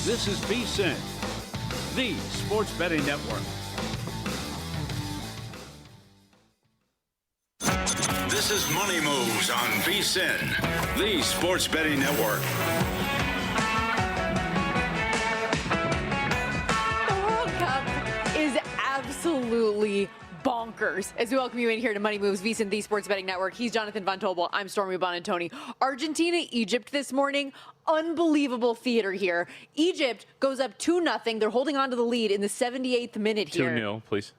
This is VSiN, the sports betting network. This is Money Moves on VSiN, the sports betting network. The World Cup is absolutely bonkers. As we welcome you in here to Money Moves, VSiN, the sports betting network. He's Jonathan Von Tobel. I'm Stormy Buonantony. Argentina, Egypt this morning. Unbelievable theater here. Egypt goes up 2-0. They're holding on to the lead in the 78th minute here. 2-0, please.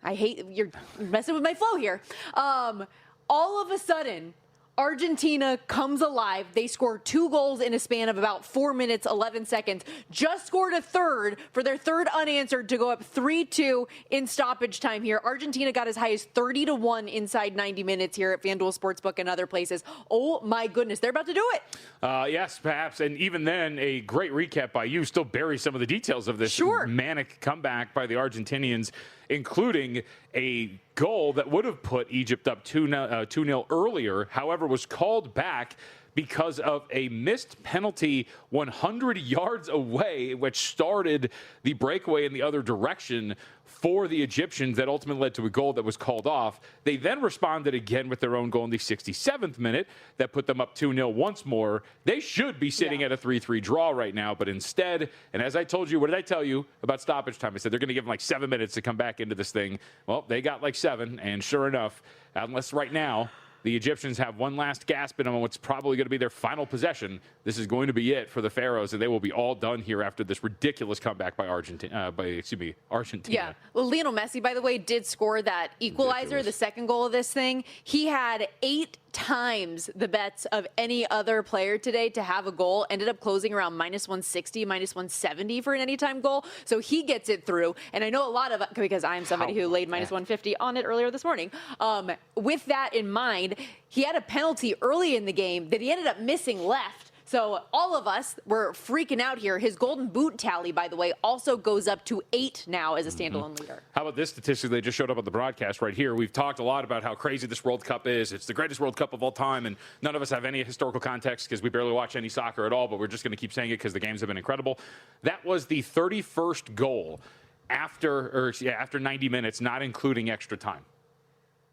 I hate, you're messing with my flow here. All of a sudden, Argentina comes alive. They score 2 goals in a span of about 4 minutes, 11 seconds. Just scored a third for their third unanswered to go up 3-2 in stoppage time here. Argentina got as high as 30-1 inside 90 minutes here at FanDuel Sportsbook and other places. Oh my goodness, they're about to do it. Yes, perhaps. And even then, a great recap by you still buries some of the details of this manic comeback by the Argentinians, including a goal that would have put Egypt up 2-0 earlier, however, was called back because of a missed penalty 100 yards away, which started the breakaway in the other direction for the Egyptians that ultimately led to a goal that was called off. They then responded again with their own goal in the 67th minute that put them up 2-0 once more. They should be sitting at a 3-3 draw right now, but instead, and as I told you, what did I tell you about stoppage time? I said they're going to give them like 7 minutes to come back into this thing. Well, they got like 7, and sure enough, unless right now, the Egyptians have one last gasp in them on what's probably going to be their final possession. This is going to be it for the Pharaohs, and they will be all done here after this ridiculous comeback by Argentina. Yeah. Well, Lionel Messi, by the way, did score that equalizer, the second goal of this thing. He had 8 times the bets of any other player today to have a goal. Ended up closing around -160, -170 for an anytime goal. So he gets it through. And I know a lot of, because I am somebody who laid -150 on it earlier this morning. With that in mind, he had a penalty early in the game that he ended up missing left. So all of us were freaking out here. His golden boot tally, by the way, also goes up to 8 now as a standalone leader. How about this statistic? They just showed up on the broadcast right here. We've talked a lot about how crazy this World Cup is. It's the greatest World Cup of all time, and none of us have any historical context because we barely watch any soccer at all, but we're just going to keep saying it because the games have been incredible. That was the 31st goal after 90 minutes, not including extra time.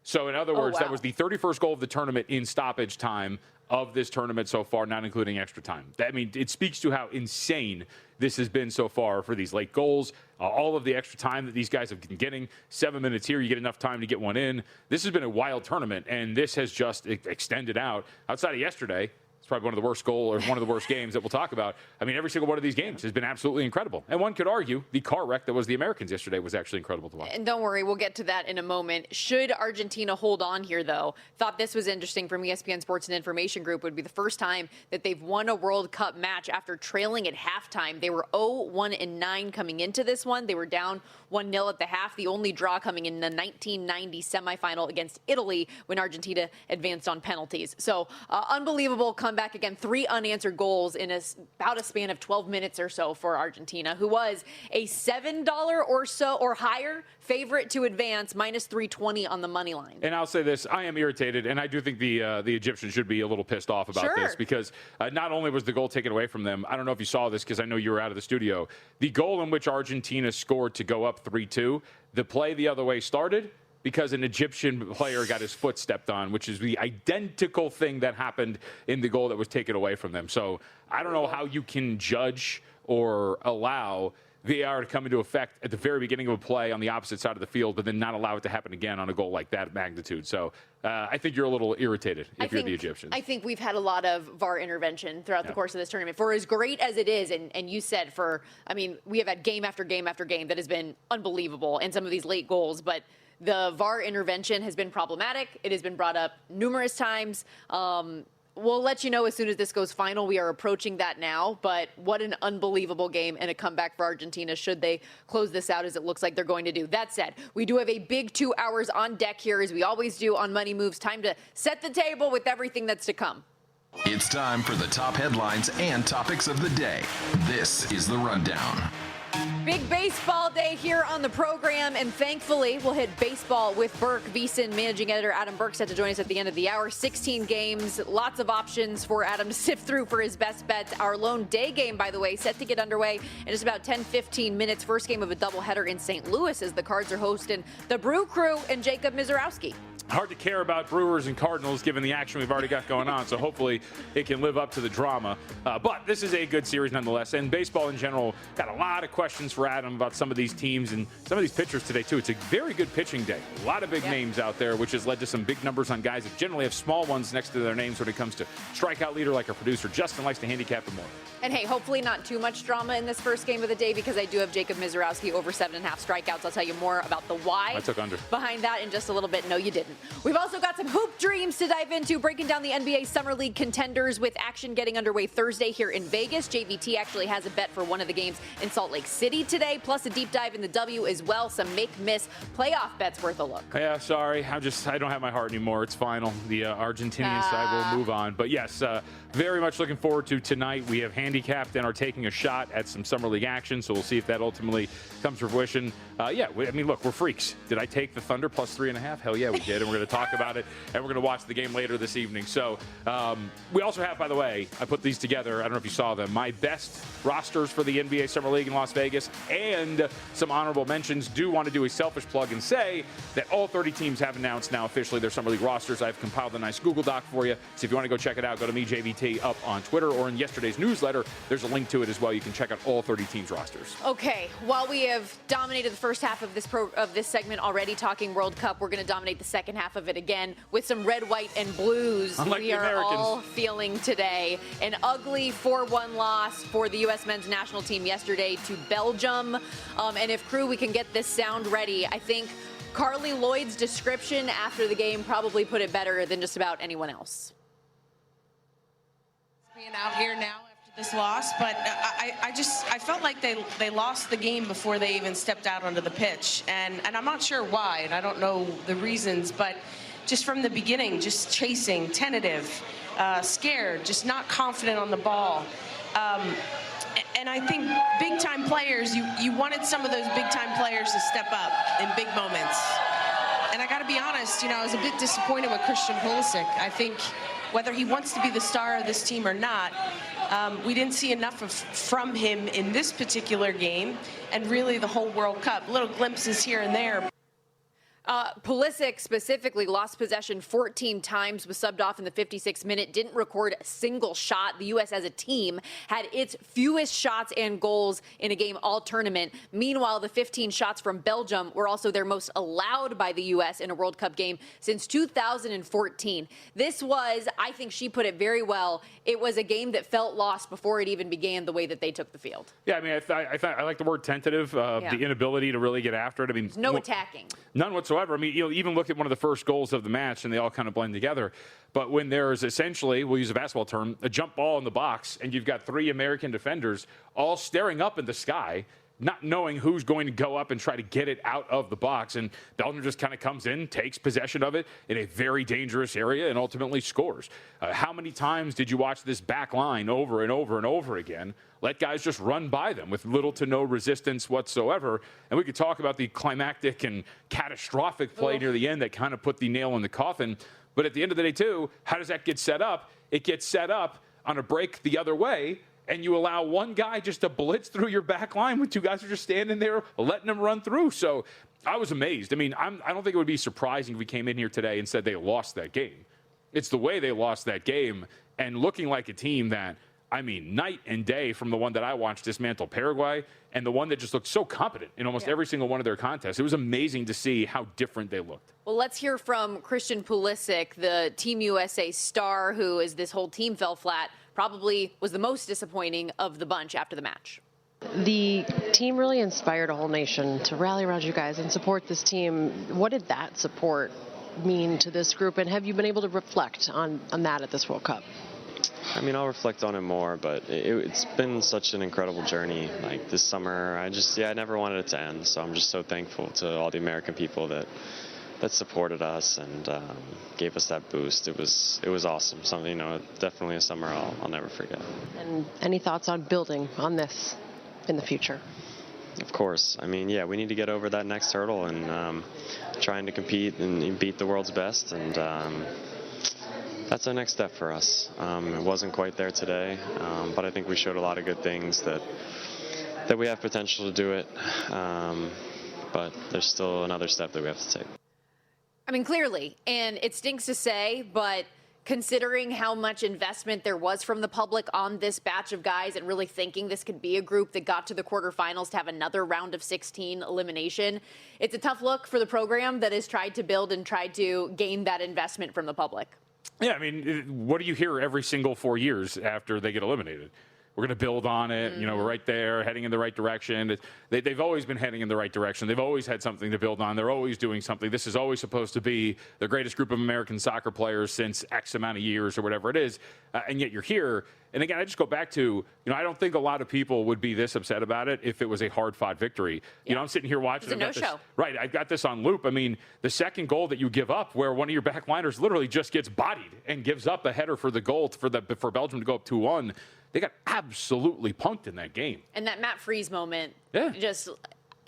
So in other words, that was the 31st goal of the tournament in stoppage time of this tournament so far, not including extra time. It speaks to how insane this has been so far for these late goals, all of the extra time that these guys have been getting. 7 minutes here, you get enough time to get one in. This has been a wild tournament, and this has just extended out. Outside of yesterday, it's probably one of the worst one of the worst games that we'll talk about. Every single one of these games has been absolutely incredible. And one could argue the car wreck that was the Americans yesterday was actually incredible to watch. And don't worry, we'll get to that in a moment. Should Argentina hold on here, though? Thought this was interesting from ESPN Sports and Information Group. Would be the first time that they've won a World Cup match after trailing at halftime. They were 0-1-9 coming into this one. They were down 1-0 at the half. The only draw coming in the 1990 semifinal against Italy when Argentina advanced on penalties. So unbelievable comeback. Again, 3 unanswered goals in about a span of 12 minutes or so for Argentina, who was a $7 or so or higher favorite to advance, -320 on the money line. And I'll say this, I am irritated, and I do think the Egyptians should be a little pissed off about this because not only was the goal taken away from them, I don't know if you saw this because I know you were out of the studio, the goal in which Argentina scored to go up 3-2, the play the other way started because an Egyptian player got his foot stepped on, which is the identical thing that happened in the goal that was taken away from them. So I don't know how you can judge or allow VAR to come into effect at the very beginning of a play on the opposite side of the field, but then not allow it to happen again on a goal like that magnitude. So I think you're a little irritated if you're the Egyptians. I think we've had a lot of VAR intervention throughout the course of this tournament. For as great as it is, and you said we have had game after game after game that has been unbelievable and some of these late goals, but the VAR intervention has been problematic. It has been brought up numerous times. We'll let you know as soon as this goes final. We are approaching that now, but what an unbelievable game and a comeback for Argentina should they close this out as it looks like they're going to do. That said, we do have a big 2 hours on deck here as we always do on Money Moves. Time to set the table with everything that's to come. It's time for the top headlines and topics of the day. This is The Rundown. Big baseball day here on the program, and thankfully we'll hit baseball with Burke VSiN managing editor Adam Burke set to join us at the end of the hour. 16 games, lots of options for Adam to sift through for his best bets. Our lone day game, by the way, set to get underway in just about 10-15 minutes. First game of a doubleheader in St. Louis as the Cards are hosting the Brew Crew and Jacob Misiorowski. Hard to care about Brewers and Cardinals given the action we've already got going on, so hopefully it can live up to the drama. But this is a good series nonetheless, and baseball in general got a lot of questions for Adam about some of these teams and some of these pitchers today, too. It's a very good pitching day. A lot of big names out there, which has led to some big numbers on guys that generally have small ones next to their names when it comes to strikeout leader like our producer. Justin likes to handicap them more. And hey, hopefully not too much drama in this first game of the day because I do have Jacob Misiorowski over 7.5 strikeouts. I'll tell you more about the why I took under behind that in just a little bit. No, you didn't. We've also got some hoop dreams to dive into, breaking down the NBA Summer League contenders with action getting underway Thursday here in Vegas. JVT actually has a bet for one of the games in Salt Lake City today, plus a deep dive in the W as well. Some make-miss playoff bets worth a look. Yeah, sorry. I don't have my heart anymore. It's final. The Argentinian side will move on. But yes, very much looking forward to tonight. We have handicapped and are taking a shot at some Summer League action, so we'll see if that ultimately comes to fruition. Look, we're freaks. Did I take the Thunder plus 3.5? Hell yeah, we did, and we're going to talk about it, and we're going to watch the game later this evening. So we also have, by the way, I put these together. I don't know if you saw them. My best rosters for the NBA Summer League in Las Vegas and some honorable mentions. Do want to do a selfish plug and say that all 30 teams have announced now officially their Summer League rosters. I've compiled a nice Google Doc for you. So if you want to go check it out, go to MeJVT up on Twitter or in yesterday's newsletter. There's a link to it as well. You can check out all 30 teams' rosters. Okay, while we have dominated the first half of this segment already talking World Cup, we're going to dominate the second half of it again with some red, white, and blues. Unlike we are all feeling today. An ugly 4-1 loss for the U.S. men's national team yesterday to Belgium. And if crew, we can get this sound ready, I think Carly Lloyd's description after the game probably put it better than just about anyone else. Being out here now after this loss, but I felt like they lost the game before they even stepped out onto the pitch, and I'm not sure why, and I don't know the reasons, but just from the beginning, just chasing, tentative, scared, just not confident on the ball. And I think big-time players, you wanted some of those big-time players to step up in big moments. And I got to be honest, I was a bit disappointed with Christian Pulisic. I think whether he wants to be the star of this team or not, we didn't see enough from him in this particular game and really the whole World Cup. Little glimpses here and there. Pulisic specifically lost possession 14 times, was subbed off in the 56th minute, didn't record a single shot. The U.S. as a team had its fewest shots and goals in a game all tournament. Meanwhile, the 15 shots from Belgium were also their most allowed by the U.S. in a World Cup game since 2014. This was, I think she put it very well, it was a game that felt lost before it even began the way that they took the field. Yeah, I mean, I like the word tentative, the inability to really get after it. I mean, no attacking. None whatsoever. I mean, even look at one of the first goals of the match, and they all kind of blend together. But when there's essentially, we'll use a basketball term, a jump ball in the box, and you've got 3 American defenders all staring up in the sky, not knowing who's going to go up and try to get it out of the box. And Belgium just kind of comes in, takes possession of it in a very dangerous area, and ultimately scores. How many times did you watch this back line over and over and over again? Let guys just run by them with little to no resistance whatsoever. And we could talk about the climactic and catastrophic play near the end that kind of put the nail in the coffin. But at the end of the day, too, how does that get set up? It gets set up on a break the other way, and you allow one guy just to blitz through your back line when 2 guys are just standing there letting them run through. So I was amazed. I mean, I don't think it would be surprising if we came in here today and said they lost that game. It's the way they lost that game and looking like a team that, I mean, night and day from the one that I watched dismantle Paraguay and the one that just looked so competent in almost every single one of their contests. It was amazing to see how different they looked. Well, let's hear from Christian Pulisic, the Team USA star, who, as this whole team fell flat, probably was the most disappointing of the bunch after the match. The team really inspired a whole nation to rally around you guys and support this team. What did that support mean to this group, and have you been able to reflect on that at this World Cup? I mean, I'll reflect on it more, but it's been such an incredible journey. Like this summer, I never wanted it to end. So I'm just so thankful to all the American people that supported us and gave us that boost. It was awesome. Something, definitely a summer I'll never forget. And any thoughts on building on this in the future? Of course. I mean, yeah, we need to get over that next hurdle and trying to compete and beat the world's best. And that's our next step for us. It wasn't quite there today, but I think we showed a lot of good things that we have potential to do it. But there's still another step that we have to take. I mean, clearly, and it stinks to say, but considering how much investment there was from the public on this batch of guys and really thinking this could be a group that got to the quarterfinals to have another round of 16 elimination, it's a tough look for the program that has tried to build and tried to gain that investment from the public. Yeah, I mean, what do you hear every single 4 years after they get eliminated? We're going to build on it. You know, we're right there, heading in the right direction. They've always been heading in the right direction. They've always had something to build on. They're always doing something. This is always supposed to be the greatest group of American soccer players since X amount of years or whatever it is. And yet you're here. And again, I just go back to, you know, I don't think a lot of people would be this upset about it if it was a hard-fought victory. Yeah. You know, I'm sitting here watching. It's a no-show. Right, I've got this on loop. I mean, the second goal that you give up where one of your backliners literally just gets bodied and gives up a header for the goal for Belgium to go up 2-1. They got absolutely punked in that game. And that Matt Freese moment, just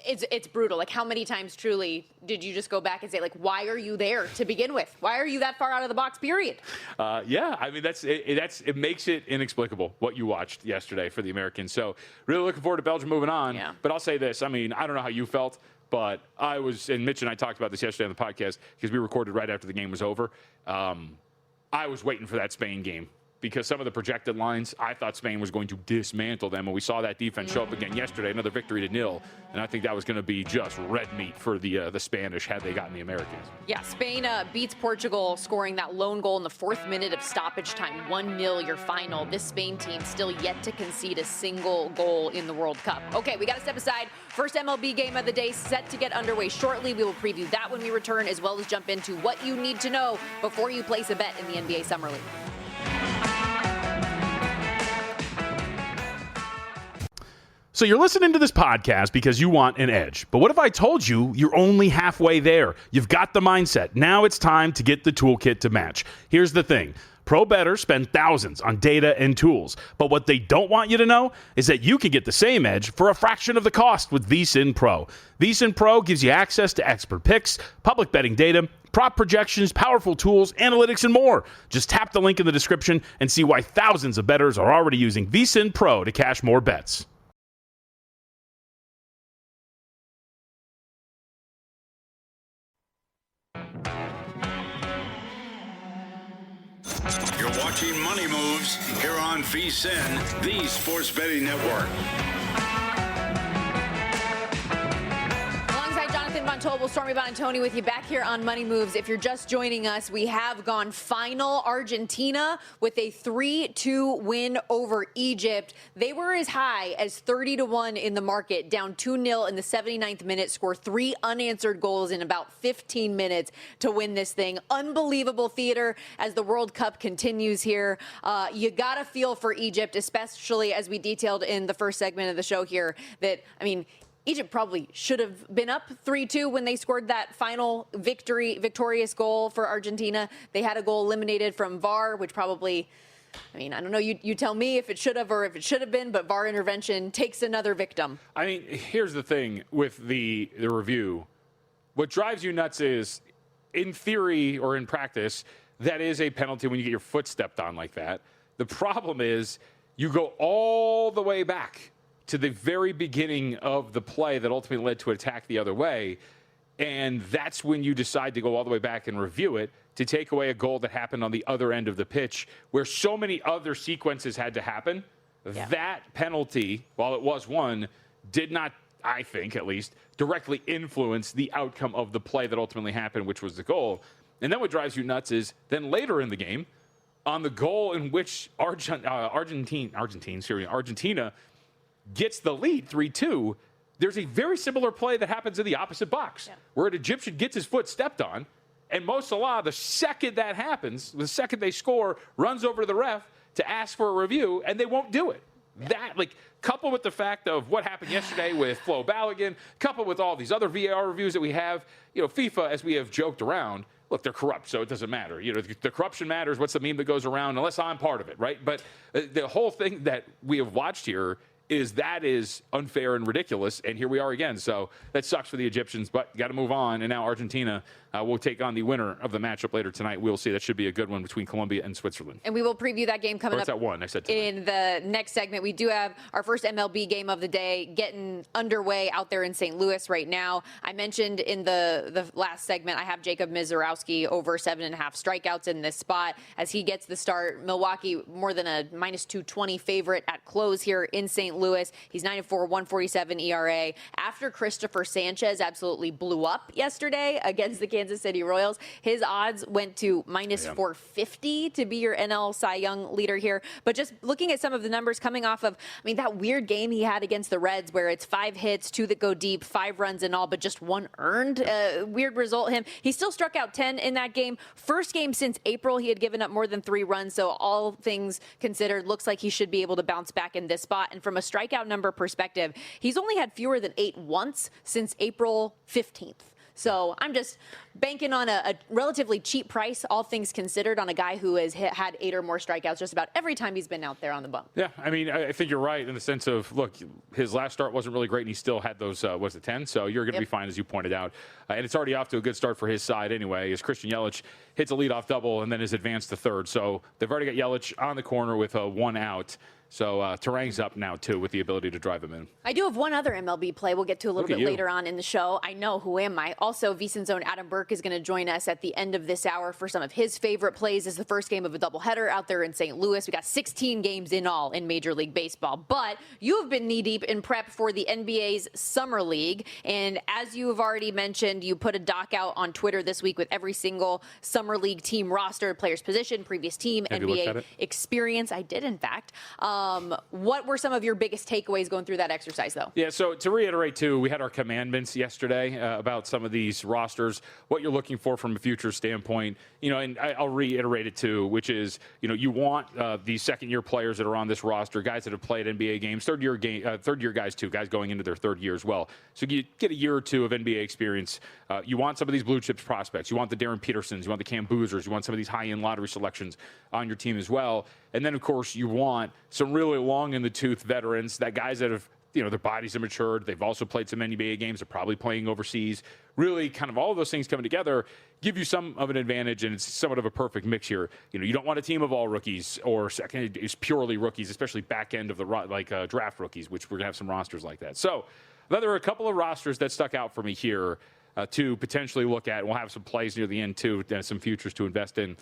it's brutal. Like, how many times truly did you just go back and say, like, why are you there to begin with? Why are you that far out of the box, period? Yeah, I mean, it makes it inexplicable what you watched yesterday for the Americans. So really looking forward to Belgium moving on. Yeah. But I'll say this. I mean, I don't know how you felt, but and Mitch and I talked about this yesterday on the podcast because we recorded right after the game was over. I was waiting for that Spain game, because some of the projected lines, I thought Spain was going to dismantle them. And we saw that defense show up again yesterday, another victory to 0. And I think that was going to be just red meat for the Spanish had they gotten the Americans. Yeah, Spain beats Portugal, scoring that lone goal in the 4th minute of stoppage time. 1-0 your final. This Spain team still yet to concede a single goal in the World Cup. Okay, we got to step aside. First MLB game of the day set to get underway shortly. We will preview that when we return, as well as jump into what you need to know before you place a bet in the NBA Summer League. So you're listening to this podcast because you want an edge. But what if I told you you're only halfway there? You've got the mindset. Now it's time to get the toolkit to match. Here's the thing. Pro bettors spend thousands on data and tools. But what they don't want you to know is that you can get the same edge for a fraction of the cost with VSiN Pro. VSiN Pro gives you access to expert picks, public betting data, prop projections, powerful tools, analytics, and more. Just tap the link in the description and see why thousands of bettors are already using VSiN Pro to cash more bets. You're watching Money Moves here on VSiN, the Sports Betting Network. Alongside Jonathan Von Tobel, Stormy Buonantony with you back here on Money Moves. If you're just joining us, we have gone final Argentina with a 3-2 win over Egypt. They were as high as 30-1 in the market, down 2-0 in the 79th minute, score 3 unanswered goals in about 15 minutes to win this thing. Unbelievable theater as the World Cup continues here. You got to feel for Egypt, especially as we detailed in the first segment of the show here, that, I mean, Egypt probably should have been up 3-2 when they scored that final victorious goal for Argentina. They had a goal eliminated from VAR, which probably, I mean, I don't know, you tell me if it should have or if it should have been, but VAR intervention takes another victim. I mean, here's the thing with the review. What drives you nuts is, in theory or in practice, that is a penalty when you get your foot stepped on like that. The problem is you go all the way back to the very beginning of the play that ultimately led to an attack the other way. And that's when you decide to go all the way back and review it to take away a goal that happened on the other end of the pitch where so many other sequences had to happen. Yeah. That penalty, while it was one, did not, I think at least, directly influence the outcome of the play that ultimately happened, which was the goal. And then what drives you nuts is then later in the game, on the goal in which Argentina gets the lead 3-2, there's a very similar play that happens in the opposite box where an Egyptian gets his foot stepped on, and Mo Salah, the second that happens, the second they score, runs over to the ref to ask for a review, and they won't do it. That, like, coupled with the fact of what happened yesterday with Flo Balogun, coupled with all these other VAR reviews that we have, you know, FIFA, as we have joked around, look, they're corrupt, so it doesn't matter. You know, the corruption matters. What's the meme that goes around? Unless I'm part of it, right? But the whole thing that we have watched here is unfair and ridiculous. And here we are again. So that sucks for the Egyptians, but got to move on. And now Argentina will take on the winner of the matchup later tonight. We'll see. That should be a good one between Colombia and Switzerland. And we will preview that game coming up. At 1. I said tonight. In the next segment. We do have our first MLB game of the day getting underway out there in St. Louis right now. I mentioned in the last segment, I have Jacob Misiorowski over 7.5 strikeouts in this spot as he gets the start. Milwaukee more than a -220 favorite at close here in St. Louis. He's 9-4, 147 ERA. After Christopher Sanchez absolutely blew up yesterday against the Kansas City Royals, his odds went to -450 to be your NL Cy Young leader here. But just looking at some of the numbers coming off of, that weird game he had against the Reds where it's 5 hits, 2 that go deep, 5 runs in all, but just 1 earned. Weird result. He still struck out 10 in that game. First game since April, he had given up more than 3 runs. So all things considered, looks like he should be able to bounce back in this spot. And from a strikeout number perspective, he's only had fewer than 8 once since April 15th. So I'm just banking on a relatively cheap price, all things considered, on a guy who has had 8 or more strikeouts just about every time he's been out there on the bump. Yeah, I think you're right in the sense of, look, his last start wasn't really great, and he still had those, 10? So you're going to be fine, as you pointed out. And it's already off to a good start for his side anyway, as Christian Yelich hits a leadoff double and then is advanced to third. So they've already got Yelich on the corner with 1 out. So Terang's up now, too, with the ability to drive him in. I do have one other MLB play we'll get to a little bit later on in the show. I know, who am I? Also, VSiN's own Adam Burke is going to join us at the end of this hour for some of his favorite plays. This is the first game of a doubleheader out there in St. Louis. We got 16 games in all in Major League Baseball. But you have been knee-deep in prep for the NBA's Summer League. And as you have already mentioned, you put a doc out on Twitter this week with every single Summer League team roster, player's position, previous team, NBA experience. I did, in fact. What were some of your biggest takeaways going through that exercise, though? Yeah, so to reiterate, too, we had our commandments yesterday about some of these rosters, what you're looking for from a future standpoint. And I'll reiterate it, too, which is, you want these second-year players that are on this roster, guys that have played NBA games, third-year guys, too, guys going into their third year as well. So you get a year or two of NBA experience. You want some of these blue chips prospects. You want the Darren Petersons. You want the Cam Boozers. You want some of these high-end lottery selections on your team as well. And then, of course, you want some really long-in-the-tooth veterans, that guys that have, their bodies have matured. They've also played some NBA games. They're probably playing overseas. Really, kind of all of those things coming together give you some of an advantage, and it's somewhat of a perfect mix here. You don't want a team of all rookies or second is purely rookies, especially back end of the draft rookies, which we're going to have some rosters like that. So there are a couple of rosters that stuck out for me here to potentially look at. We'll have some plays near the end, too, and some futures to invest in.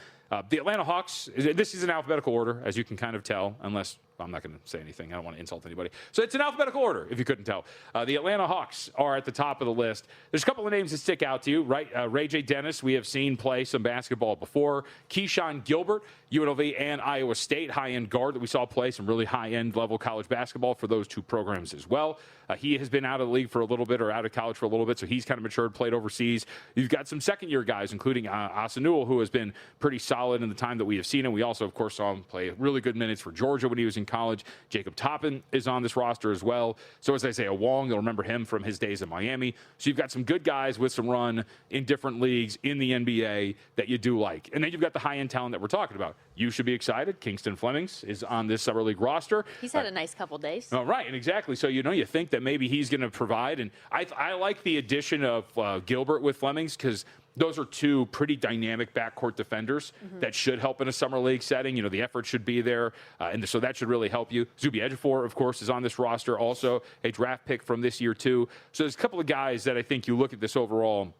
The Atlanta Hawks, this is in alphabetical order, as you can kind of tell, unless I'm not going to say anything. I don't want to insult anybody. So it's in alphabetical order, if you couldn't tell. The Atlanta Hawks are at the top of the list. There's a couple of names that stick out to you, right? Ray J. Dennis, we have seen play some basketball before. Keyshawn Gilbert, UNLV and Iowa State, high-end guard that we saw play some really high-end level college basketball for those 2 programs as well. He has been out of the league for a little bit, or out of college for a little bit, so he's kind of matured, played overseas. You've got some second-year guys, including Asa Newell, who has been pretty solid in the time that we have seen him. We also, of course, saw him play really good minutes for Georgia when he was in college. Jacob Toppin is on this roster as well. So as I say, Wong, you'll remember him from his days in Miami. So you've got some good guys with some run in different leagues in the NBA that you do like. And then you've got the high-end talent that we're talking about. You should be excited. Kingston Flemings is on this Summer League roster. He's had a nice couple days. Oh, right, and exactly. So, you think that maybe he's going to provide. And I like the addition of Gilbert with Flemings because those are 2 pretty dynamic backcourt defenders that should help in a Summer League setting. The effort should be there, and so that should really help you. Zuby Ejiofor, of course, is on this roster, also a draft pick from this year, too. So there's a couple of guys that I think you look at this overall,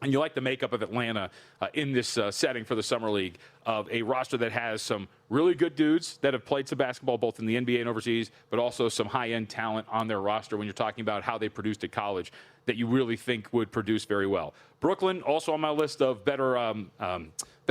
and you like the makeup of Atlanta in this setting for the Summer League, of a roster that has some really good dudes that have played some basketball both in the NBA and overseas, but also some high-end talent on their roster when you're talking about how they produced at college that you really think would produce very well. Brooklyn, also on my list of better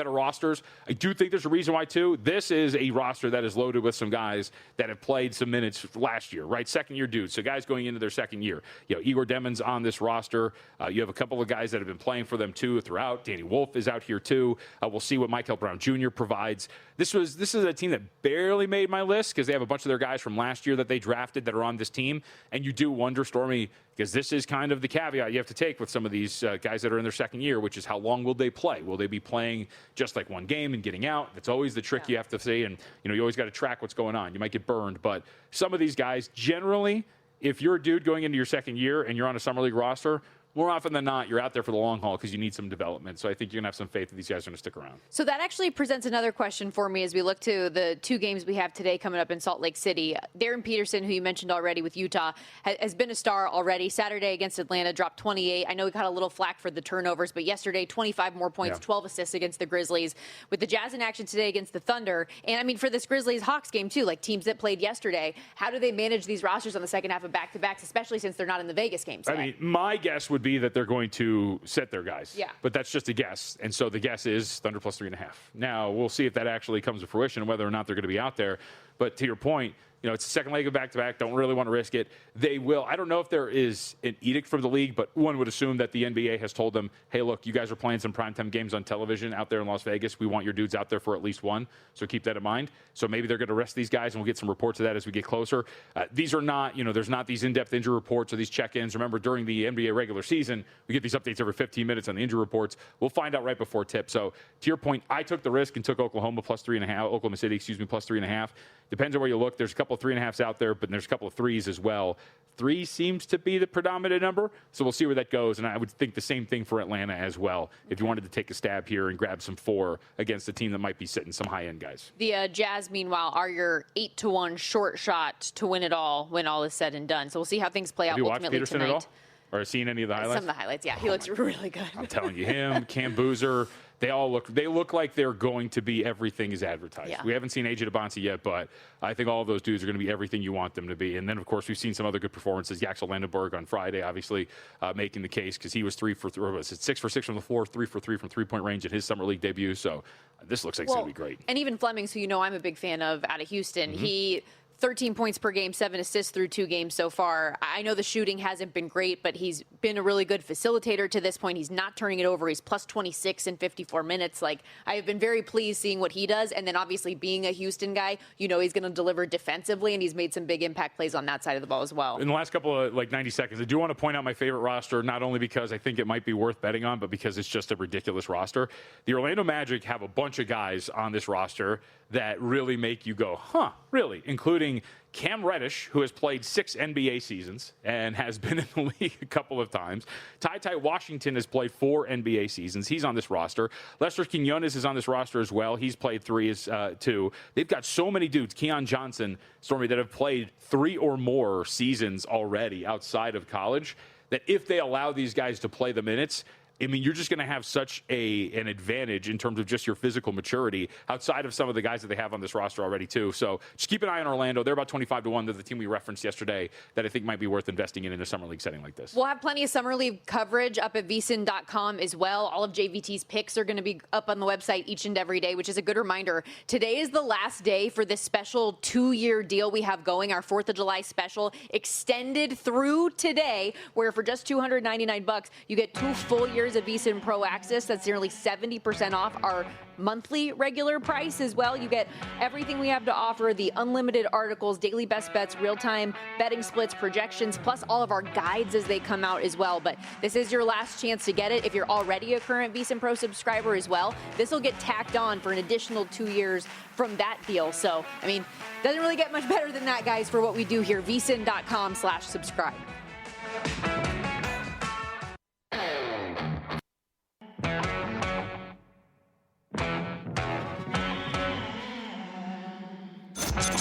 rosters. I do think there's a reason why, too. This is a roster that is loaded with some guys that have played some minutes last year, right? Second-year dudes, so guys going into their second year. Igor Demon's on this roster. You have a couple of guys that have been playing for them, too, throughout. Danny Wolf is out here, too. We'll see what Michael Brown Jr. provides. This is a team that barely made my list because they have a bunch of their guys from last year that they drafted that are on this team. And you do wonder, Stormy, because this is kind of the caveat you have to take with some of these guys that are in their second year, which is how long will they play? Will they be playing just like one game and getting out? That's always the trick you have to see. And, you always got to track what's going on. You might get burned. But some of these guys, generally, if you're a dude going into your second year and you're on a summer league roster, more often than not, you're out there for the long haul because you need some development. So I think you're going to have some faith that these guys are going to stick around. So that actually presents another question for me as we look to the 2 games we have today coming up in Salt Lake City. Darren Peterson, who you mentioned already with Utah, has been a star already. Saturday against Atlanta, dropped 28. I know he got a little flack for the turnovers, but yesterday, 25 more points, 12 assists against the Grizzlies. With the Jazz in action today against the Thunder, and I mean, for this Grizzlies-Hawks game, too, like teams that played yesterday, how do they manage these rosters on the second half of back-to-backs, especially since they're not in the Vegas games today? I mean, my guess would be that they're going to set their guys. Yeah. But that's just a guess. And so the guess is Thunder plus 3.5. Now, we'll see if that actually comes to fruition and whether or not they're going to be out there. But to your point, it's the second leg of back-to-back. Don't really want to risk it. They will. I don't know if there is an edict from the league, but one would assume that the NBA has told them, hey, look, you guys are playing some primetime games on television out there in Las Vegas. We want your dudes out there for at least one. So keep that in mind. So maybe they're going to rest these guys, and we'll get some reports of that as we get closer. These are not, there's not these in-depth injury reports or these check-ins. Remember, during the NBA regular season, we get these updates every 15 minutes on the injury reports. We'll find out right before tip. So to your point, I took the risk and took Oklahoma plus 3.5, Oklahoma City, plus 3.5. Depends on where you look. There's a couple of 3.5s out there, but there's a couple of 3s as well. 3 seems to be the predominant number, so we'll see where that goes. And I would think the same thing for Atlanta as well, if you wanted to take a stab here and grab some 4 against a team that might be sitting some high-end guys. The Jazz, meanwhile, are your 8-1 short shot to win it all when all is said and done. So we'll see how things play out ultimately tonight. Have you watched Peterson at all? Or seen any of the highlights? Some of the highlights, yeah. He looks really good. I'm telling you, him, Cam Boozer, they look like they're going to be everything is advertised. Yeah. We haven't seen AJ DeBonsi yet, but I think all of those dudes are going to be everything you want them to be. And then, of course, we've seen some other good performances. Yaxel Landenberg on Friday, obviously, making the case because he was 6 for 6 from the floor, 3 for 3 from three-point range in his summer league debut. So this looks like it's going to be great. And even Flemings, who I'm a big fan of out of Houston, he 13 points per game, 7 assists through 2 games so far. I know the shooting hasn't been great, but he's been a really good facilitator to this point. He's not turning it over. He's plus 26 in 54 minutes. I have been very pleased seeing what he does. And then obviously being a Houston guy, he's going to deliver defensively, and he's made some big impact plays on that side of the ball as well. In the last couple of 90 seconds, I do want to point out my favorite roster, not only because I think it might be worth betting on, but because it's just a ridiculous roster. The Orlando Magic have a bunch of guys on this roster that really make you go, huh, really, including Cam Reddish, who has played 6 NBA seasons and has been in the league a couple of times. Ty Washington has played 4 NBA seasons. He's on this roster. Lester Quinones is on this roster as well. He's played 3 too. They've got so many dudes, Keon Johnson, Stormy, that have played 3 or more seasons already outside of college, that if they allow these guys to play the minutes, I mean, you're just going to have such an advantage in terms of just your physical maturity outside of some of the guys that they have on this roster already, too. So just keep an eye on Orlando. They're about 25-1. They're the team we referenced yesterday that I think might be worth investing in a summer league setting like this. We'll have plenty of summer league coverage up at vsin.com as well. All of JVT's picks are going to be up on the website each and every day, which is a good reminder. Today is the last day for this special 2-year deal we have going, our 4th of July special, extended through today, where for just $299, you get 2 full years of VSiN Pro Access. That's nearly 70% off our monthly regular price as well. You get everything we have to offer, the unlimited articles, daily best bets, real-time betting splits, projections, plus all of our guides as they come out as well. But this is your last chance to get it. If you're already a current VSiN Pro subscriber as well, this will get tacked on for an additional 2 years from that deal. So, I mean, doesn't really get much better than that, guys, for what we do here. vsin.com/subscribe.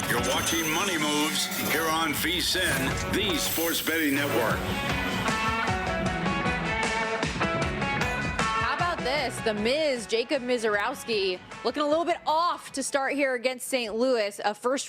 You're watching Money Moves here on VSiN, the Sports Betting Network. How about this? The Miz, Jacob Misiorowski, looking a little bit off to start here against St. Louis. A first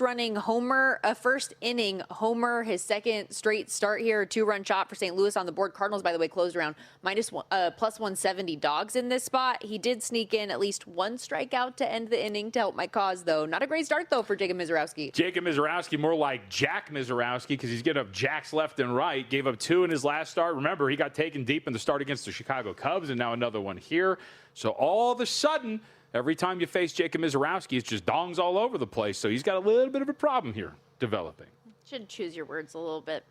inning homer, his second straight start here. A 2-run shot for St. Louis on the board. Cardinals, by the way, closed around plus 170 dogs in this spot. He did sneak in at least 1 strikeout to end the inning to help my cause, though. Not a great start, though, for Jacob Misiorowski. Jacob Misiorowski, more like Jack Misiorowski, because he's getting up jacks left and right. Gave up 2 in his last start. Remember, he got taken deep in the start against the Chicago Cubs, and now another one here. So all of a sudden, every time you face Jacob Mizorowski, it's just dongs all over the place. So he's got a little bit of a problem here developing. Should choose your words a little bit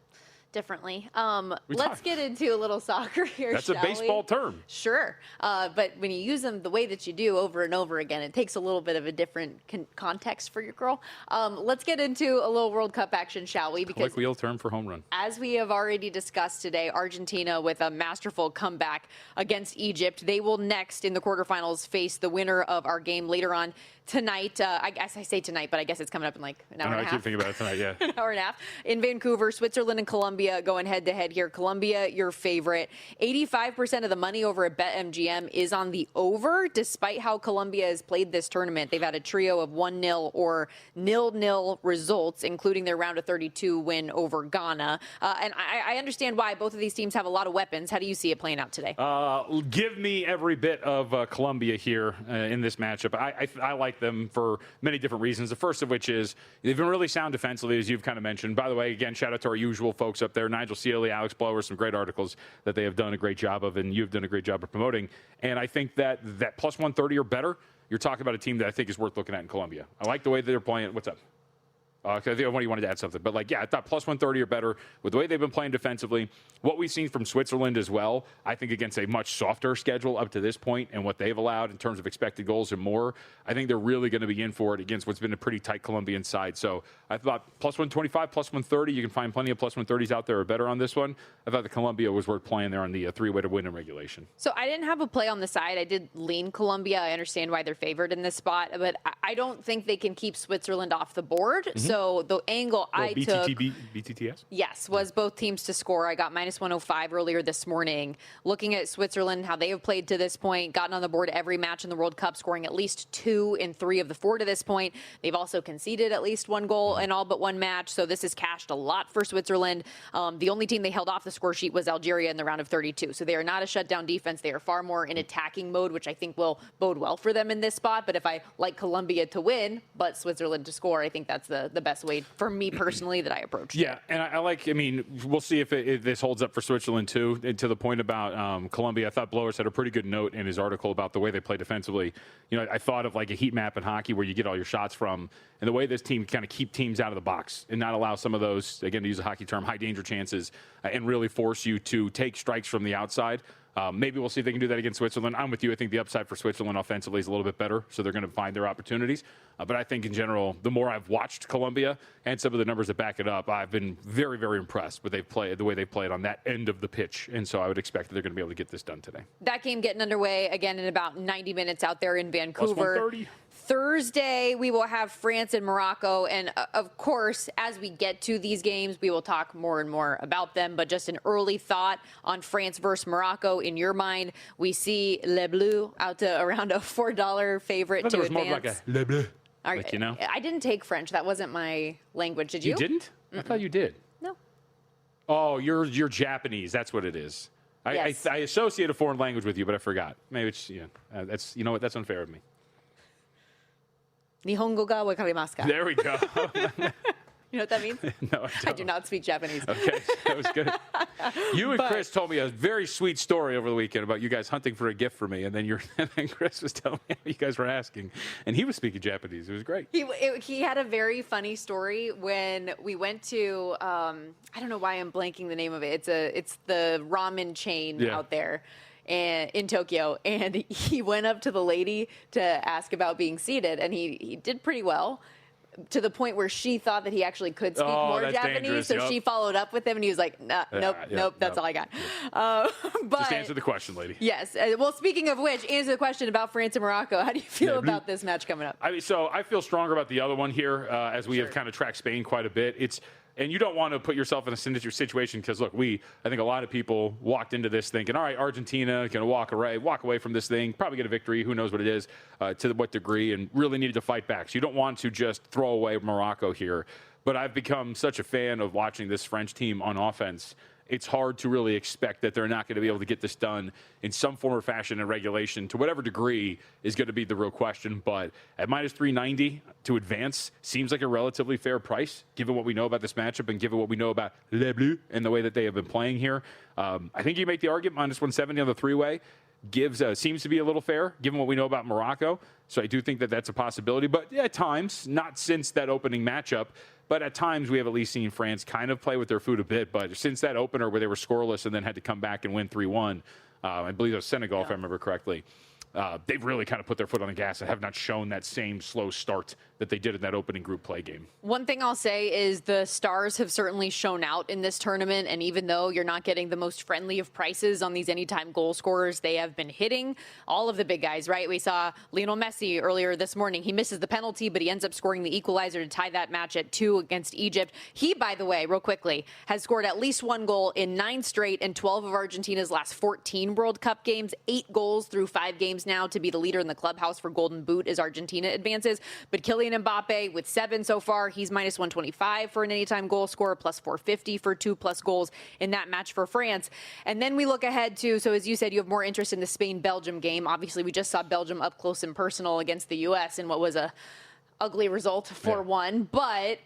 differently. Let's get into a little soccer here. That's a baseball term. Sure. But when you use them the way that you do over and over again, it takes a little bit of a different context for your girl. Let's get into a little World Cup action, shall we? Because Colloquial term for home run. as we have already discussed today, Argentina with a masterful comeback against Egypt. They will next in the quarterfinals face the winner of our game later on tonight. I guess I say tonight, but I guess it's coming up in like an hour and a half. I keep thinking about it tonight, yeah. An hour and a half in Vancouver. Switzerland and Colombia going head to head here. Colombia, your favorite. 85% of the money over at BetMGM is on the over, despite how Colombia has played this tournament. They've had a trio of 1-0 or 0-0 results, including their round of 32 win over Ghana. And I understand why both of these teams have a lot of weapons. How do you see it playing out today? Give me every bit of Colombia here in this matchup. I like them for many different reasons. The first of which is they've been really sound defensively, as you've kind of mentioned. By the way, again, shout out to our usual folks up there, Nigel Sealy, Alex Blower, some great articles that they have done a great job of, and you've done a great job of promoting. And I think that plus 130 or better, you're talking about a team that I think is worth looking at in Colombia. I like the way that they're playing. What's up? I think you wanted to add something. But, I thought plus 130 or better with the way they've been playing defensively. What we've seen from Switzerland as well, I think against a much softer schedule up to this point and what they've allowed in terms of expected goals and more, I think they're really going to be in for it against what's been a pretty tight Colombian side. So I thought plus 125, plus 130, you can find plenty of plus 130s out there or better on this one. I thought the Colombia was worth playing there on the three-way to win in regulation. So I didn't have a play on the side. I did lean Colombia. I understand why they're favored in this spot, but I don't think they can keep Switzerland off the board. Mm-hmm. So the angle I took, BTTS? Yes, was both teams to score. I got minus 105 earlier this morning. Looking at Switzerland, how they have played to this point, gotten on the board every match in the World Cup, scoring at least 2 in 3 of the 4 to this point. They've also conceded at least 1 goal in all but 1 match, so this has cashed a lot for Switzerland. The only team they held off the score sheet was Algeria in the round of 32, so they are not a shutdown defense. They are far more in attacking mode, which I think will bode well for them in this spot. But if I like Colombia to win, but Switzerland to score, I think that's the best way for me personally that I approach. Yeah, and we'll see if this holds up for Switzerland too. And to the point about Colombia, I thought Blowers had a pretty good note in his article about the way they play defensively. I thought of like a heat map in hockey where you get all your shots from, and the way this team kind of keep teams out of the box and not allow some of those, again, to use a hockey term, high danger chances, and really force you to take strikes from the outside. Maybe we'll see if they can do that against Switzerland. I'm with you. I think the upside for Switzerland offensively is a little bit better, so they're going to find their opportunities. But I think in general, the more I've watched Colombia and some of the numbers that back it up, I've been very, very impressed with the way they've played on that end of the pitch. And so I would expect that they're going to be able to get this done today. That game getting underway again in about 90 minutes out there in Vancouver. Plus 130. Thursday, we will have France and Morocco. And of course, as we get to these games, we will talk more and more about them. But just an early thought on France versus Morocco. In your mind, we see Les Bleus out to around a $4 favorite to advance. More like a Les Bleus. I didn't take French. That wasn't my language. Did you? You didn't? Mm-mm. I thought you did. No. Oh, you're Japanese. That's what it is. Yes. I associate a foreign language with you, but I forgot. Maybe it's, that's, you know what? That's unfair of me. Nihongo ga wakarimasu ka? There we go. You know what that means? No, I don't. I do not speak Japanese. Okay, that was good. You and Chris told me a very sweet story over the weekend about you guys hunting for a gift for me, and then Chris was telling me how you guys were asking, and he was speaking Japanese. It was great. He had a very funny story when we went to I don't know why I'm blanking the name of it. It's the ramen chain out there. And in Tokyo, and he went up to the lady to ask about being seated, and he did pretty well, to the point where she thought that he actually could speak more Japanese, so she followed up with him, and he was like, nope, that's all I got. But just answer the question, lady. Yes. Well, speaking of which, answer the question about France and Morocco. How do you feel about this match coming up? So I feel stronger about the other one here, as we have kind of tracked Spain quite a bit. And you don't want to put yourself in a situation because, look, I think a lot of people walked into this thinking, all right, Argentina going to walk away from this thing, probably get a victory, who knows what it is, to what degree, and really needed to fight back. So you don't want to just throw away Morocco here. But I've become such a fan of watching this French team on offense. It's hard to really expect that they're not going to be able to get this done in some form or fashion in regulation to whatever degree is going to be the real question. But at minus 390 to advance seems like a relatively fair price, given what we know about this matchup and given what we know about Les Bleus and the way that they have been playing here. I think you make the argument minus 170 on the three-way. seems to be a little fair, given what we know about Morocco. So I do think that that's a possibility. But yeah, at times, not since that opening matchup, but at times we have at least seen France kind of play with their food a bit. But since that opener where they were scoreless and then had to come back and win 3-1, I believe it was Senegal, if I remember correctly, they've really kind of put their foot on the gas and have not shown that same slow start that they did in that opening group play game. One thing I'll say is the stars have certainly shown out in this tournament, and even though you're not getting the most friendly of prices on these anytime goal scorers, they have been hitting all of the big guys, right? We saw Lionel Messi earlier this morning. He misses the penalty, but he ends up scoring the equalizer to tie that match at 2 against Egypt. He, by the way, real quickly, has scored at least 1 goal in 9 straight and 12 of Argentina's last 14 World Cup games, 8 goals through 5 games now to be the leader in the clubhouse for Golden Boot as Argentina advances. But Kylian Mbappe with 7 so far, he's minus 125 for an anytime goal scorer, plus 450 for 2+ goals in that match for France. And then we look ahead to, so as you said, you have more interest in the Spain-Belgium game. Obviously, we just saw Belgium up close and personal against the U.S. in what was a ugly result, 4-1. But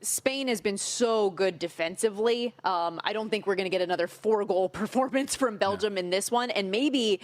Spain has been so good defensively. I don't think we're going to get another 4-goal performance from Belgium in this one. And maybe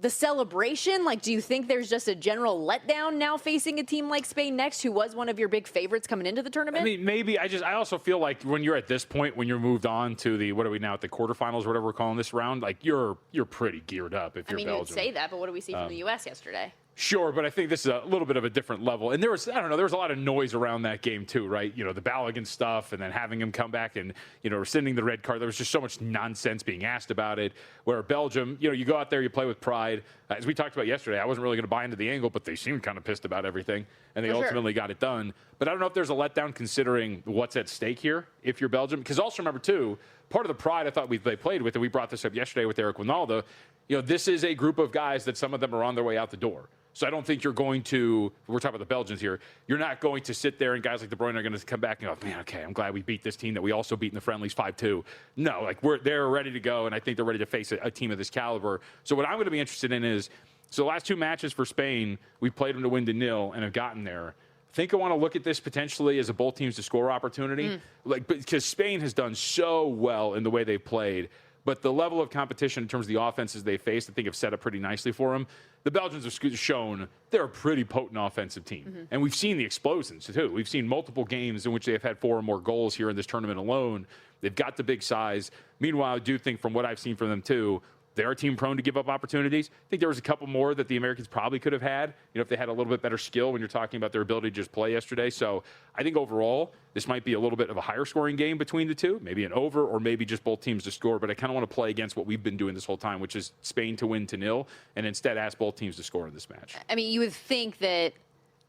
the celebration, like, do you think there's just a general letdown now facing a team like Spain next, who was one of your big favorites coming into the tournament? I mean, maybe. I also feel like when you're at this point, when you're moved on to the, what are we now, at the quarterfinals, whatever we're calling this round, like, you're pretty geared up if you're Belgium. You would say that, but what do we see from the U.S. yesterday? Sure, but I think this is a little bit of a different level. And there was a lot of noise around that game too, right? The Balogun stuff, and then having him come back and, rescinding the red card. There was just so much nonsense being asked about it. Where Belgium, you go out there, you play with pride. As we talked about yesterday, I wasn't really going to buy into the angle, but they seemed kind of pissed about everything, and they ultimately got it done. But I don't know if there's a letdown considering what's at stake here if you're Belgium. Because also remember, too, part of the pride I thought they played with, and we brought this up yesterday with Eric Winaldo, this is a group of guys that some of them are on their way out the door. So I don't think you're going to, we're talking about the Belgians here, you're not going to sit there and guys like De Bruyne are going to come back and go, man, okay, I'm glad we beat this team that we also beat in the friendlies 5-2. No, like they're ready to go, and I think they're ready to face a team of this caliber. So what I'm going to be interested in is, so the last 2 matches for Spain, we've played them to win 0-0 and have gotten there. I think I want to look at this potentially as a both teams to score opportunity, because Spain has done so well in the way they've played. But the level of competition in terms of the offenses they faced, I think have set up pretty nicely for them. The Belgians have shown they're a pretty potent offensive team. And we've seen the explosions, too. We've seen multiple games in which they have had 4 or more goals here in this tournament alone. They've got the big size. Meanwhile, I do think from what I've seen from them, too, they're a team prone to give up opportunities. I think there was a couple more that the Americans probably could have had, if they had a little bit better skill when you're talking about their ability to just play yesterday. So I think overall, this might be a little bit of a higher scoring game between the two, maybe an over or maybe just both teams to score. But I kind of want to play against what we've been doing this whole time, which is Spain to win 0, and instead ask both teams to score in this match. I mean, you would think that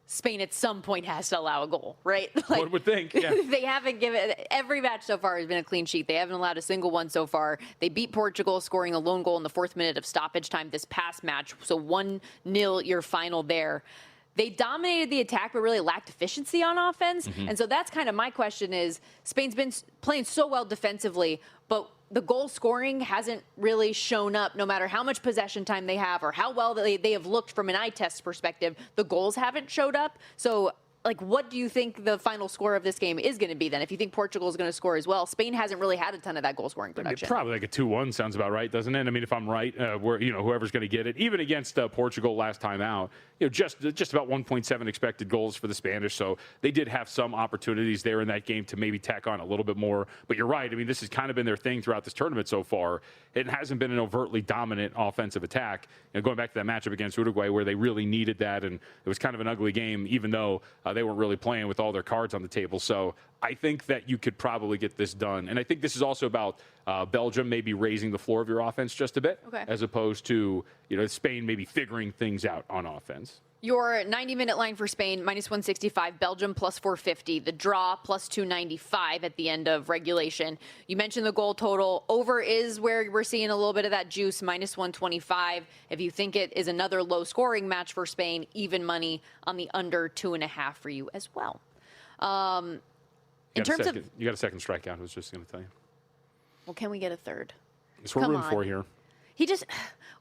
Spain at some point has to allow a goal, right? One would think, yeah. They haven't given, every match so far has been a clean sheet. They haven't allowed a single one so far. They beat Portugal, scoring a lone goal in the 4th minute of stoppage time this past match. So 1-0 your final there. They dominated the attack, but really lacked efficiency on offense. And so that's kind of my question is, Spain's been playing so well defensively, but the goal scoring hasn't really shown up no matter how much possession time they have or how well they have looked from an eye test perspective. The goals haven't showed up. So, what do you think the final score of this game is going to be then? If you think Portugal is going to score as well, Spain hasn't really had a ton of that goal scoring production. Probably like a 2-1 sounds about right, doesn't it? I mean, if I'm right, whoever's going to get it, even against Portugal last time out, just about 1.7 expected goals for the Spanish. So they did have some opportunities there in that game to maybe tack on a little bit more. But you're right. I mean, this has kind of been their thing throughout this tournament so far. It hasn't been an overtly dominant offensive attack. Going back to that matchup against Uruguay where they really needed that, and it was kind of an ugly game, even though they weren't really playing with all their cards on the table. So I think that you could probably get this done. And I think this is also about Belgium maybe raising the floor of your offense just a bit, as opposed to Spain maybe figuring things out on offense. Your 90-minute line for Spain, minus 165, Belgium plus 450, the draw plus 295 at the end of regulation. You mentioned the goal total. Over is where we're seeing a little bit of that juice, minus 125. If you think it is another low-scoring match for Spain, even money on the under 2.5 for you as well. You got a second strikeout, I was just going to tell you. Well, can we get a third? That's what we're rooting for here. he just,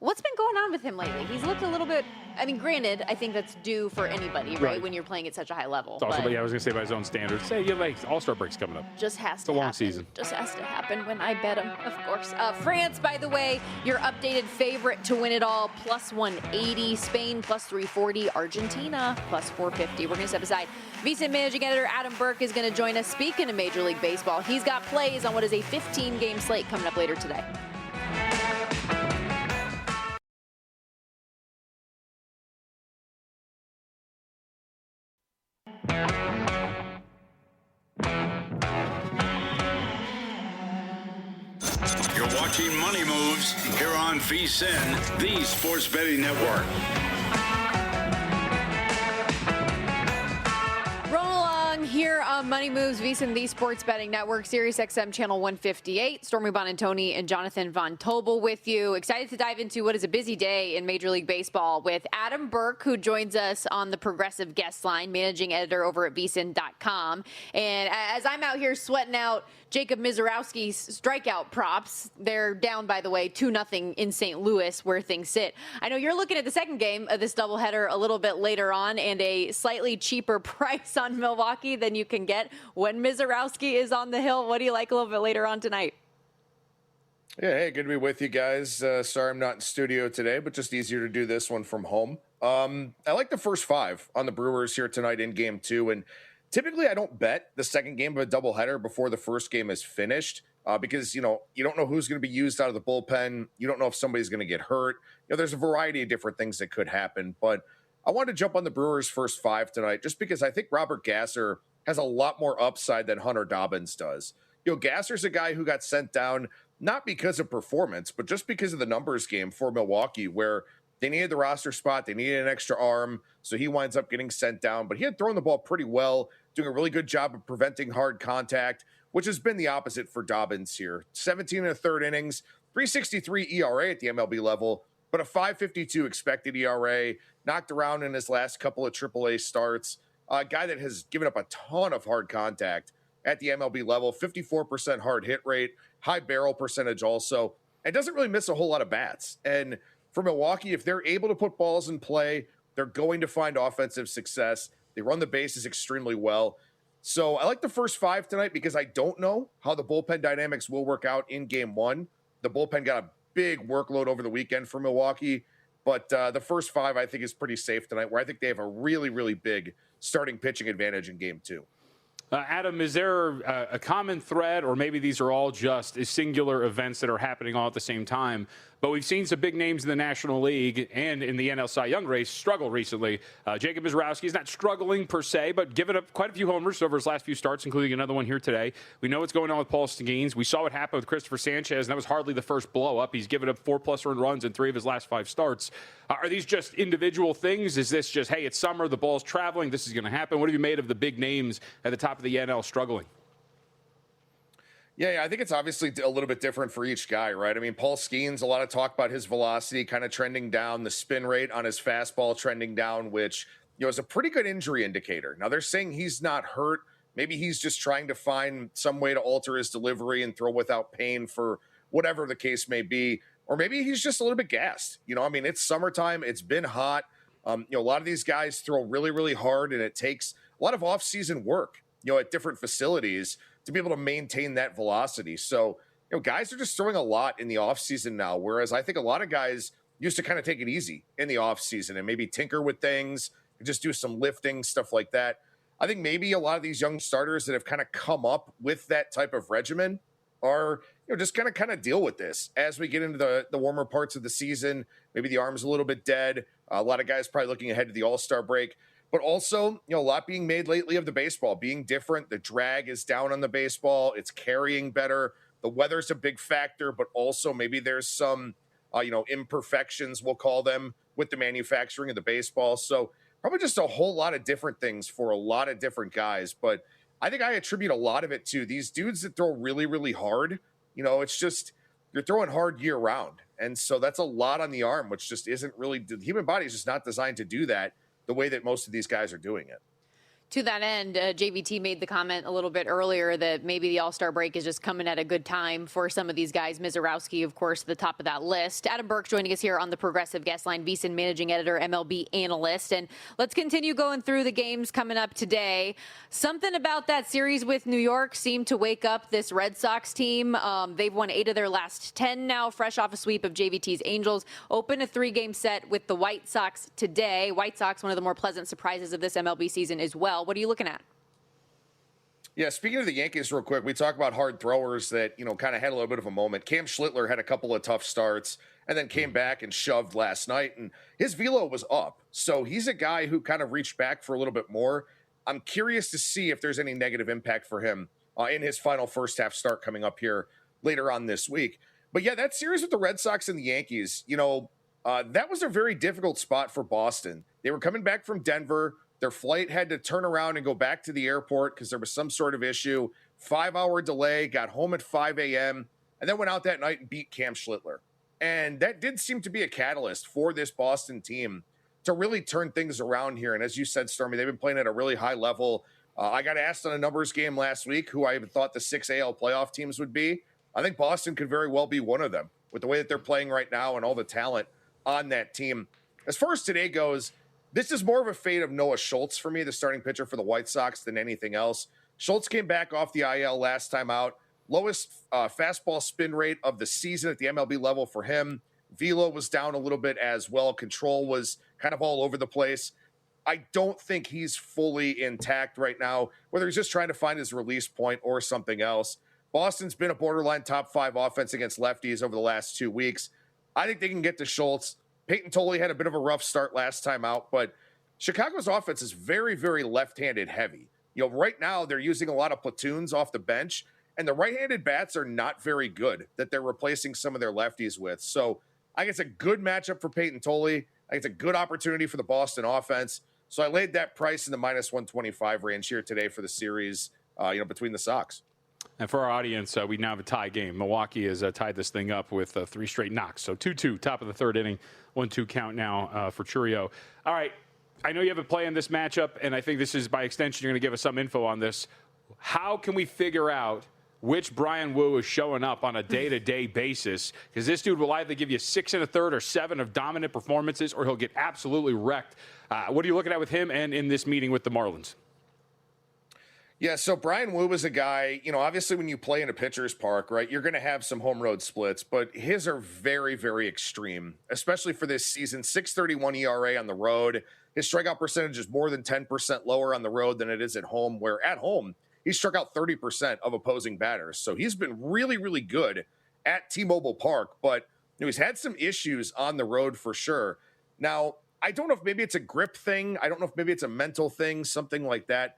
what's been going on with him lately? He's looked a little bit, I mean, granted, I think that's due for anybody, right? When you're playing at such a high level. It's also, I was going to say by his own standards. Say, you have like All-Star breaks coming up. Just has to It's a long happen. season. Just has to happen when I bet him, of course. France, by the way, your updated favorite to win it all, plus 180. Spain, plus 340. Argentina, plus 450. We're going to step aside. VSiN managing editor Adam Burke is going to join us. Speaking of Major League Baseball, he's got plays on what is a 15-game slate coming up later today. You're watching Money Moves here on VSiN, the Sports Betting Network. Rolling along here on Money Moves, VSiN, the Sports Betting Network, Sirius XM Channel 158. Stormy Buonantony and Jonathan Von Tobel with you. Excited to dive into what is a busy day in Major League Baseball with Adam Burke, who joins us on the Progressive guest line, managing editor over at VSiN.com. And as I'm out here sweating out Jacob Misiorowski's strikeout props, they're down, by the way, 2-0 in St. Louis, where things sit. I know you're looking at the second game of this doubleheader a little bit later on, and a slightly cheaper price on Milwaukee than you can get when Misiorowski is on the hill. What do you like a little bit later on tonight? Yeah, hey, good to be with you guys. Sorry I'm not in studio today, but just easier to do this one from home. I like the first 5 on the Brewers here tonight in game 2, and typically I don't bet the second game of a doubleheader before the first game is finished because, you don't know who's going to be used out of the bullpen. You don't know if somebody's going to get hurt. There's a variety of different things that could happen, but I wanted to jump on the Brewers' first 5 tonight just because I think Robert Gasser has a lot more upside than Hunter Dobbins does. Gasser's a guy who got sent down not because of performance, but just because of the numbers game for Milwaukee, where they needed the roster spot, they needed an extra arm, so he winds up getting sent down. But he had thrown the ball pretty well, doing a really good job of preventing hard contact, which has been the opposite for Dobbins here. 17 and a third innings, 3.63 ERA at the MLB level, but a 5.52 expected ERA, knocked around in his last couple of AAA starts. A guy that has given up a ton of hard contact at the MLB level, 54% hard hit rate, high barrel percentage also, and doesn't really miss a whole lot of bats. And for Milwaukee, if they're able to put balls in play, they're going to find offensive success. They run the bases extremely well. So I like the first 5 tonight because I don't know how the bullpen dynamics will work out in game 1. The bullpen got a big workload over the weekend for Milwaukee, but the first 5 I think is pretty safe tonight, where I think they have a really, really big starting pitching advantage in game 2. Adam, is there a common thread, or maybe these are all just singular events that are happening all at the same time? But we've seen some big names in the National League and in the NL Cy Young race struggle recently. Jacob Misiorowski is not struggling per se, but giving up quite a few homers over his last few starts, including another one here today. We know what's going on with Paul Skeens. We saw what happened with Christopher Sanchez, and that was hardly the first blow-up. He's given up 4+ earned runs in 3 of his last 5 starts. Are these just individual things? Is this just, hey, it's summer, the ball's traveling, this is going to happen? What have you made of the big names at the top of the NL struggling? Yeah, I think it's obviously a little bit different for each guy, right? I mean, Paul Skeens, a lot of talk about his velocity kind of trending down, the spin rate on his fastball trending down, which, is a pretty good injury indicator. Now, they're saying he's not hurt. Maybe he's just trying to find some way to alter his delivery and throw without pain for whatever the case may be. Or maybe he's just a little bit gassed. It's summertime. It's been hot. A lot of these guys throw really, really hard, and it takes a lot of off-season work, at different facilities to be able to maintain that velocity. So, guys are just throwing a lot in the offseason now, whereas I think a lot of guys used to kind of take it easy in the offseason and maybe tinker with things, just do some lifting, stuff like that. I think maybe a lot of these young starters that have kind of come up with that type of regimen are, just kind of deal with this as we get into the warmer parts of the season. Maybe the arm's a little bit dead. A lot of guys probably looking ahead to the All-Star break. But also, a lot being made lately of the baseball being different. The drag is down on the baseball. It's carrying better. The weather's a big factor, but also maybe there's some, imperfections, we'll call them, with the manufacturing of the baseball. So probably just a whole lot of different things for a lot of different guys. But I think I attribute a lot of it to these dudes that throw really, really hard. It's just you're throwing hard year round. And so that's a lot on the arm, which just isn't really – the human body is just not designed to do that the way that most of these guys are doing it. To that end, JVT made the comment a little bit earlier that maybe the All-Star break is just coming at a good time for some of these guys. Mizorowski, of course, the top of that list. Adam Burke joining us here on the Progressive Guest Line, VSiN managing editor, MLB analyst. And let's continue going through the games coming up today. Something about that series with New York seemed to wake up this Red Sox team. They've won 8 of their last 10 now, fresh off a sweep of JVT's Angels. Open a 3-game set with the White Sox today. White Sox, one of the more pleasant surprises of this MLB season as well. What are you looking at? Yeah, speaking of the Yankees real quick, we talk about hard throwers that, kind of had a little bit of a moment. Cam Schlittler had a couple of tough starts and then came back and shoved last night, and his velo was up. So he's a guy who kind of reached back for a little bit more. I'm curious to see if there's any negative impact for him in his final first half start coming up here later on this week. But yeah, that series with the Red Sox and the Yankees, that was a very difficult spot for Boston. They were coming back from Denver. Their flight had to turn around and go back to the airport because there was some sort of issue. 5-hour delay, got home at 5 a.m., and then went out that night and beat Cam Schlittler. And that did seem to be a catalyst for this Boston team to really turn things around here. And as you said, Stormy, they've been playing at a really high level. I got asked on a numbers game last week who I even thought the 6 AL playoff teams would be. I think Boston could very well be one of them with the way that they're playing right now and all the talent on that team. As far as today goes, this is more of a fate of Noah Schultz for me, the starting pitcher for the White Sox, than anything else. Schultz came back off the IL last time out. Lowest fastball spin rate of the season at the MLB level for him. Velo was down a little bit as well. Control was kind of all over the place. I don't think he's fully intact right now, whether he's just trying to find his release point or something else. Boston's been a borderline top 5 offense against lefties over the last 2 weeks. I think they can get to Schultz. Peyton Tolley had a bit of a rough start last time out, but Chicago's offense is very, very left-handed heavy. Right now they're using a lot of platoons off the bench, and the right-handed bats are not very good that they're replacing some of their lefties with. So I think it's a good matchup for Peyton Tolley. I think it's a good opportunity for the Boston offense. So I laid that price in the minus 125 range here today for the series, between the Sox. And for our audience, we now have a tie game. Milwaukee has tied this thing up with 3 straight knocks. So 2-2, top of the 3rd inning, 1-2 count now for Chourio. All right, I know you have a play in this matchup, and I think this is, by extension, you're going to give us some info on this. How can we figure out which Bryan Woo is showing up on a day-to-day basis? Because this dude will either give you 6 1/3 or 7 of dominant performances, or he'll get absolutely wrecked. What are you looking at with him and in this meeting with the Marlins? Yeah, so Bryan Woo is a guy, obviously when you play in a pitcher's park, right, you're going to have some home road splits, but his are very, very extreme, especially for this season. 6.31 ERA on the road. His strikeout percentage is more than 10% lower on the road than it is at home, where at home, he struck out 30% of opposing batters. So he's been really, really good at T-Mobile Park, but he's had some issues on the road for sure. Now, I don't know if maybe it's a grip thing. I don't know if maybe it's a mental thing, something like that.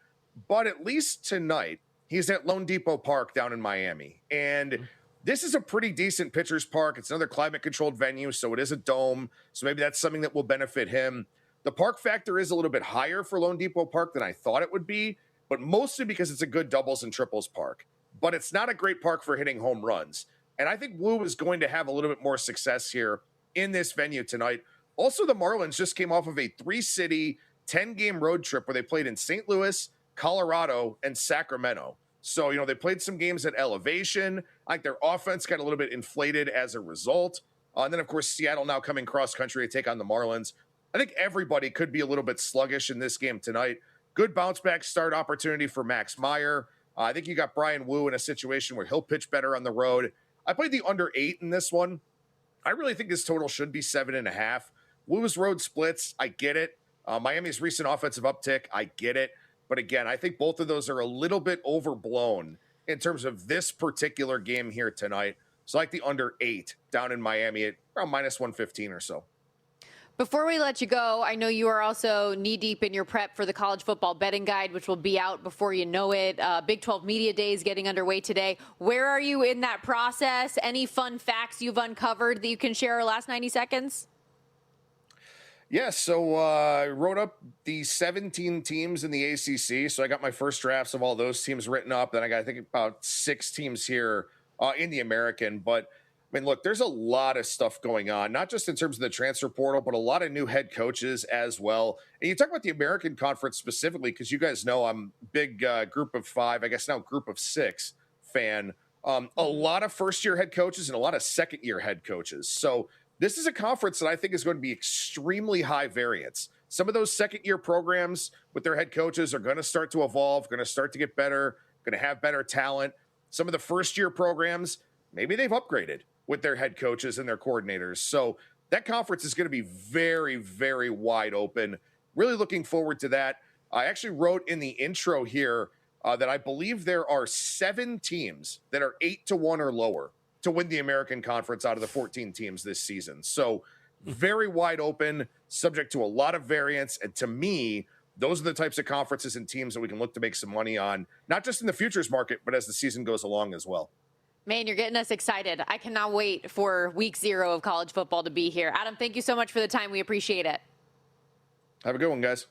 But at least tonight, he's at Lone Depot Park down in Miami. And this is a pretty decent pitcher's park. It's another climate-controlled venue, so it is a dome. So maybe that's something that will benefit him. The park factor is a little bit higher for Lone Depot Park than I thought it would be, but mostly because it's a good doubles and triples park. But it's not a great park for hitting home runs. And I think Woo is going to have a little bit more success here in this venue tonight. Also, the Marlins just came off of a 3-city, 10-game road trip where they played in St. Louis, Colorado, and Sacramento. So, they played some games at elevation. I think their offense got a little bit inflated as a result. And then, of course, Seattle now coming cross-country to take on the Marlins. I think everybody could be a little bit sluggish in this game tonight. Good bounce-back start opportunity for Max Meyer. I think you got Bryan Woo in a situation where he'll pitch better on the road. I played the under 8 in this one. I really think this total should be 7.5. Woo's road splits, I get it. Miami's recent offensive uptick, I get it. But again, I think both of those are a little bit overblown in terms of this particular game here tonight. So I like the under 8 down in Miami at around minus 115 or so. Before we let you go, I know you are also knee-deep in your prep for the college football betting guide, which will be out before you know it. Big 12 Media Days getting underway today. Where are you in that process? Any fun facts you've uncovered that you can share our last 90 seconds? Yeah, so I wrote up the 17 teams in the ACC. So I got my first drafts of all those teams written up. Then I got, I think, about 6 teams here in the American. But, I mean, look, there's a lot of stuff going on, not just in terms of the transfer portal, but a lot of new head coaches as well. And you talk about the American Conference specifically, because you guys know I'm a big group of 5, I guess now group of 6 fan. A lot of first-year head coaches and a lot of second-year head coaches. So this is a conference that I think is going to be extremely high variance. Some of those second-year programs with their head coaches are going to start to evolve, going to start to get better, going to have better talent. Some of the first-year programs, maybe they've upgraded with their head coaches and their coordinators. So that conference is going to be very, very wide open. Really looking forward to that. I actually wrote in the intro here that I believe there are 7 teams that are 8-1 or lower to win the American Conference out of the 14 teams this season. So very wide open, subject to a lot of variance. And to me, those are the types of conferences and teams that we can look to make some money on, not just in the futures market, but as the season goes along as well. Man, you're getting us excited. I cannot wait for week 0 of college football to be here. Adam, thank you so much for the time. We appreciate it. Have a good one, guys.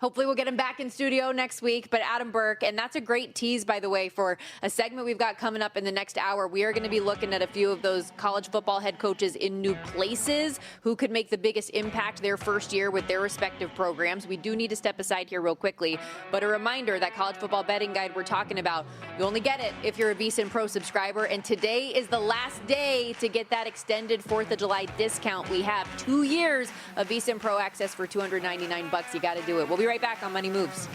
Hopefully we'll get him back in studio next week. But Adam Burke, and that's a great tease, by the way, for a segment we've got coming up in the next hour. We are going to be looking at a few of those college football head coaches in new places who could make the biggest impact their first year with their respective programs. We do need to step aside here real quickly. But a reminder, that college football betting guide we're talking about, you only get it if you're a VSiN Pro subscriber. And today is the last day to get that extended 4th of July discount. We have 2 years of VSiN Pro access for $299. You got to do it. We'll be right back on Money Moves.